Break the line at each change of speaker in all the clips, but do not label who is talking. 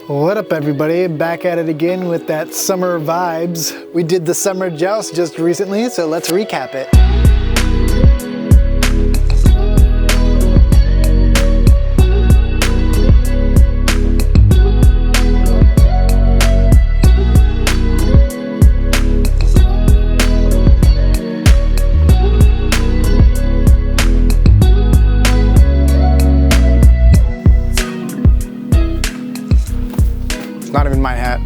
What up everybody, back at it again with that summer vibes. We did the summer joust just recently, so let's recap it. Not even my hat.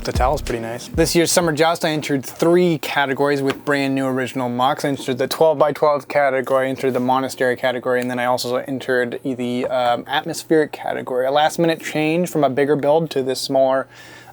The towel's pretty nice. This year's Summer Joust, I entered 3 categories with brand new original mocks. I entered the 12x12 category, I entered the monastery category, and then I also entered the atmospheric category. A last minute change from a bigger build to this smaller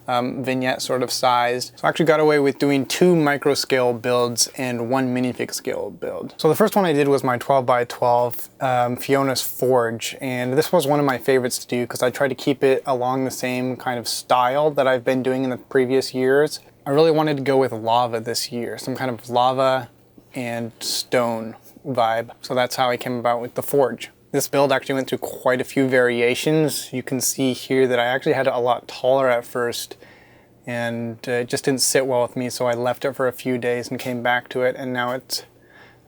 vignette sort of sized. So I actually got away with doing 2 micro scale builds and 1 minifig scale build. So the first one I did was my 12x12 Fiona's Forge, and this was one of my favorites to do because I tried to keep it along the same kind of style that I've been doing in the previous years. I really wanted to go with lava this year, some kind of lava and stone vibe. So that's how I came about with the Forge. This build actually went through quite a few variations. You can see here that I actually had it a lot taller at first, and it just didn't sit well with me, so I left it for a few days and came back to it, and now it's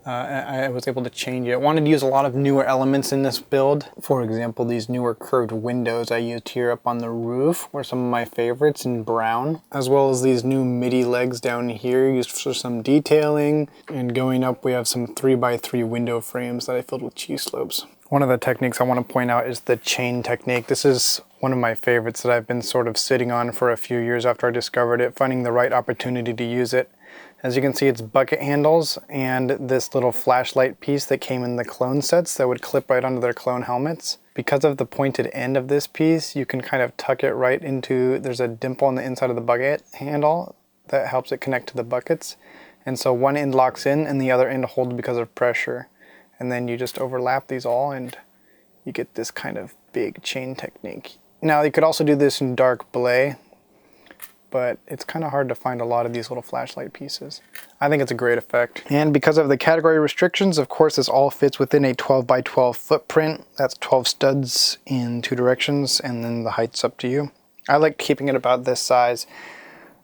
I was able to change it. I wanted to use a lot of newer elements in this build. For example, these newer curved windows I used here up on the roof were some of my favorites in brown, as well as these new midi legs down here used for some detailing. And going up, we have some 3x3 window frames that I filled with cheese slopes. One of the techniques I want to point out is the chain technique. This is one of my favorites that I've been sort of sitting on for a few years after I discovered it, finding the right opportunity to use it. As you can see, it's bucket handles and this little flashlight piece that came in the clone sets that would clip right onto their clone helmets. Because of the pointed end of this piece, you can kind of tuck it right into, there's a dimple on the inside of the bucket handle that helps it connect to the buckets. And so one end locks in and the other end holds because of pressure. And then you just overlap these all and you get this kind of big chain technique. Now you could also do this in dark belay, but it's kind of hard to find a lot of these little flashlight pieces. I think it's a great effect. And because of the category restrictions, of course, this all fits within a 12x12 footprint. That's 12 studs in 2 directions, and then the height's up to you. I like keeping it about this size.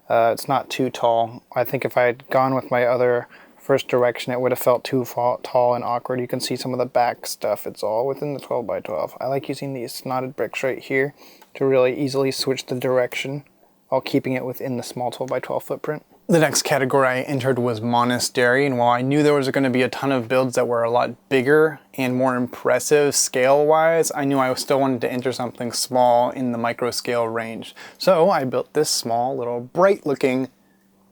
It's not too tall. I think if I had gone with my other first direction, it would have felt too tall and awkward. You can see some of the back stuff. It's all within the 12x12. I like using these snotted bricks right here to really easily switch the direction while keeping it within the small 12x12 footprint. The next category I entered was monastery, and while I knew there was going to be a ton of builds that were a lot bigger and more impressive scale-wise, I knew I still wanted to enter something small in the micro scale range. So I built this small, little, bright-looking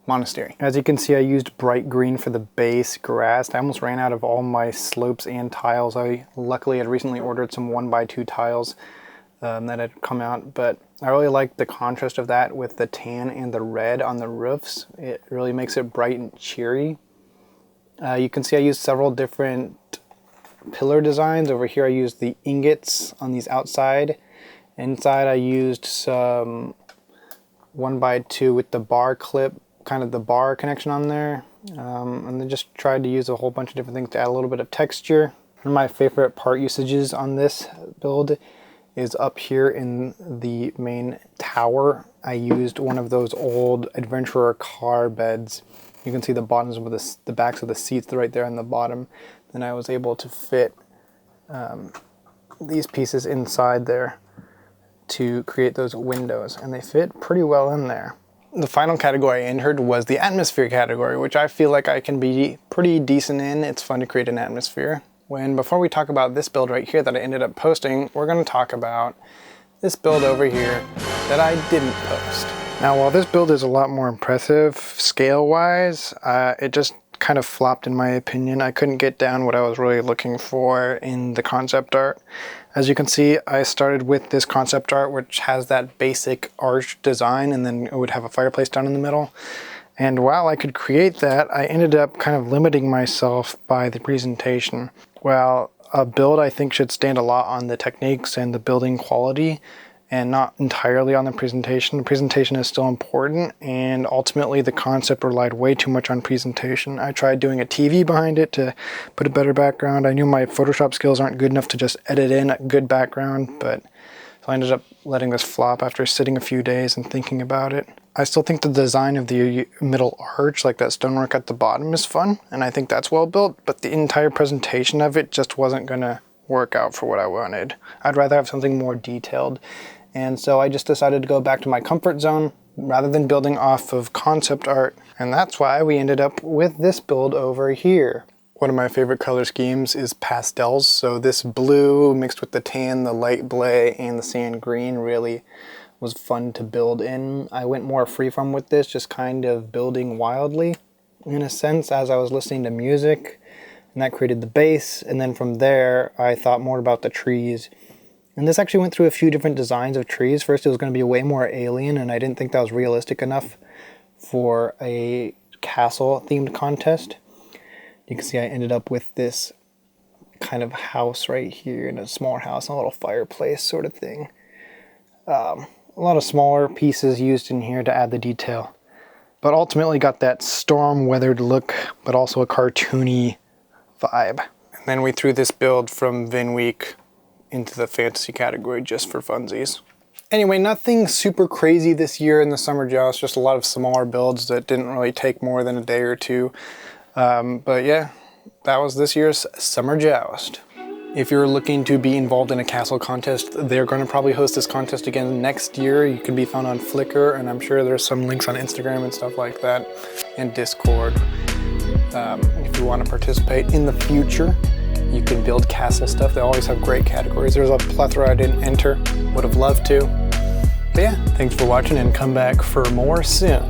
monastery. As you can see, I used bright green for the base grass. I almost ran out of all my slopes and tiles. I luckily had recently ordered some 1x2 tiles that had come out, but I really like the contrast of that with the tan and the red on the roofs. It really makes it bright and cheery. You can see I used several different pillar designs. Over here I used the ingots on these outside. Inside I used some 1x2 with the bar clip, kind of the bar connection on there. And then just tried to use a whole bunch of different things to add a little bit of texture. One of my favorite part usages on this build is up here in the main tower. I used one of those old adventurer car beds. You can see the bottoms of the backs of the seats right there on the bottom. Then I was able to fit these pieces inside there to create those windows, and they fit pretty well in there. The final category I entered was the atmosphere category, which I feel like I can be pretty decent in. It's fun to create an atmosphere. Before we talk about this build right here that I ended up posting, we're going to talk about this build over here that I didn't post. Now, while this build is a lot more impressive scale-wise, it just kind of flopped in my opinion. I couldn't get down what I was really looking for in the concept art. As you can see, I started with this concept art, which has that basic arch design, and then it would have a fireplace down in the middle. And while I could create that, I ended up kind of limiting myself by the presentation. Well, a build I think should stand a lot on the techniques and the building quality and not entirely on the presentation. The presentation is still important, and ultimately the concept relied way too much on presentation. I tried doing a TV behind it to put a better background. I knew my Photoshop skills aren't good enough to just edit in a good background, but so I ended up letting this flop after sitting a few days and thinking about it. I still think the design of the middle arch, like that stonework at the bottom, is fun, and I think that's well built, but the entire presentation of it just wasn't gonna work out for what I wanted. I'd rather have something more detailed, and so I just decided to go back to my comfort zone rather than building off of concept art, and that's why we ended up with this build over here. One of my favorite color schemes is pastels, so this blue mixed with the tan, the light blay, and the sand green really was fun to build in. I went more freeform with this, just kind of building wildly in a sense as I was listening to music, and that created the base, and then from there I thought more about the trees. And this actually went through a few different designs of trees. First it was going to be way more alien, and I didn't think that was realistic enough for a castle themed contest. You can see I ended up with this kind of house right here, and a smaller house and a little fireplace sort of thing. A lot of smaller pieces used in here to add the detail, but ultimately got that storm weathered look, but also a cartoony vibe. And then we threw this build from Vin Week into the fantasy category just for funsies. Anyway, nothing super crazy this year in the Summer Joust, just a lot of smaller builds that didn't really take more than a day or two. But yeah, that was this year's Summer Joust. If you're looking to be involved in a castle contest, they're going to probably host this contest again next year. You can be found on Flickr, and I'm sure there's some links on Instagram and stuff like that, and Discord. If you want to participate in the future, you can build castle stuff. They always have great categories. There's a plethora I didn't enter, would have loved to. But yeah, thanks for watching, and come back for more soon.